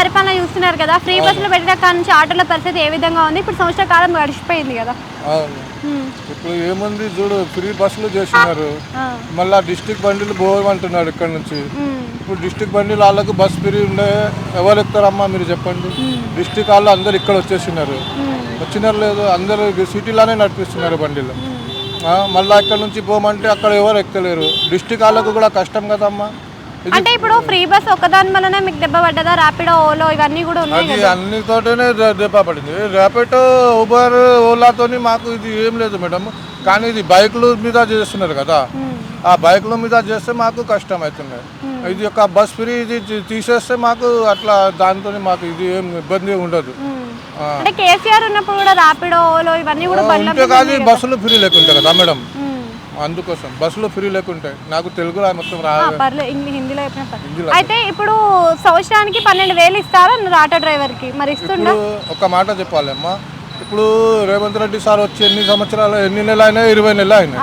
పరిపాలన చూస్తున్నారు కదా, ఫ్రీ బస్సులు పెట్టిన కాడ నుంచి ఆటోల పరిస్థితి ఏ విధంగా ఉంది? ఇప్పుడు సంవత్సర కాలం గడిచిపోయింది కదా. ఇప్పుడు ఏముంది చూడు, ఫ్రీ బస్సులు చేస్తున్నారు, మళ్ళీ డిస్ట్రిక్ట్ బండిలు పోవమంటున్నాడు ఇక్కడ నుంచి. ఇప్పుడు డిస్ట్రిక్ట్ బండిలు వాళ్ళకు బస్ ఫ్రీ ఉండే ఎవరు ఎక్కుతారమ్మా మీరు చెప్పండి? డిస్ట్రిక్ట్ వాళ్ళు అందరు ఇక్కడ వచ్చినారు లేదు, అందరూ సిటీలోనే నడిపిస్తున్నారు బండిలు. మళ్ళీ ఇక్కడ నుంచి పోమంటే అక్కడ ఎవరు ఎక్కలేరు, డిస్ట్రిక్ట్ వాళ్ళకు కూడా కష్టం కదమ్మా. అంటే ఇప్పుడు ఫ్రీ బస్ ఒకదాని వల్లనే మీకు దెబ్బ పడ్డదా? ర్యాపిడో, ఓలో ఇవన్నీ కూడా ఉన్నాయి అది అన్నితోనే దెబ్బ పడింది. ర్యాపిడో, ఊబర్, ఓలాతోని మాకు ఇది ఏం లేదు మేడం. కానీ ఇది బైకుల మీద చేస్తున్నారు కదా, ఆ బైకుల మీద చేస్తే మాకు కష్టం అవుతున్నాయి. ఇది ఒక బస్ ఫ్రీ ఇది తీసేస్తే మాకు అట్లా దాంతో మాకు ఇది ఏం ఇబ్బంది ఉండదు. అంటే కేసీఆర్ ఉన్నప్పుడు కూడా ర్యాపిడో, ఓలో ఇవన్నీ కూడా ఉంటే కానీ బస్సులు ఫ్రీ లేకుంటాయి కదా మేడం. అందుకోసం బస్సులో ఫ్రీ లేకుంటాయి. నాకు తెలుగు మొత్తం హిందీలో అయితే ఇప్పుడు సంవత్సరానికి 12,000 ఇస్తారా ఆటో డ్రైవర్ కి? మరి ఇస్తుండ ఒక మాట చెప్పాలి అమ్మా, ఇప్పుడు రేవంత్ రెడ్డి సార్ వచ్చి ఎన్ని సంవత్సరాలు, ఎన్ని నెలలు అయినా 20 నెలలు అయినాయి.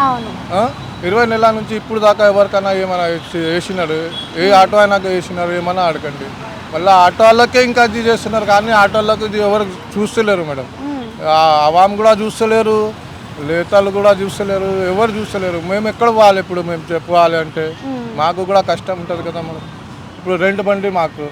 20 నెలల నుంచి ఇప్పుడు దాకా ఎవరికైనా ఏమైనా వేసినారు? ఏ ఆటో అయినా వేసినారు? ఏమన్నా అడగండి. మళ్ళీ ఆటో వాళ్ళకే ఇంకా అది చేస్తున్నారు, కానీ ఆటో వాళ్ళకి ఇది ఎవరు చూస్తలేరు మేడం. అవాం కూడా చూస్తలేరు, నేతలు కూడా చూస్తలేరు, ఎవరు చూస్తలేరు. మేము ఎక్కడ పోవాలి ఇప్పుడు? మేము చెప్పుకోవాలి అంటే మాకు కూడా కష్టం ఉంటుంది కదా మనం. ఇప్పుడు రెంట్ బండి మాకు,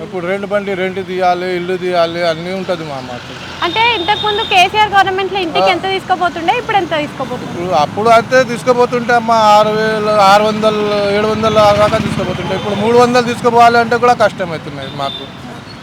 ఇప్పుడు రెంట్ బండి రెంట్ తీయాలి, ఇల్లు తీయాలి, అన్నీ ఉంటుంది మాకు. అంటే ఇంతకు ముందు కేసీఆర్ గవర్నమెంట్ లో ఇంటికి ఎంత తీసుకోపోతుండే, ఇప్పుడు ఎంత తీసుకోపోతుంది? ఇప్పుడు అప్పుడు అయితే తీసుకోపోతుంటే అమ్మ 6,000, 600, 700 దాకా తీసుకోపోతుంటే ఇప్పుడు 300 తీసుకోపోవాలి అంటే కూడా కష్టం అవుతున్నాయి మాకు.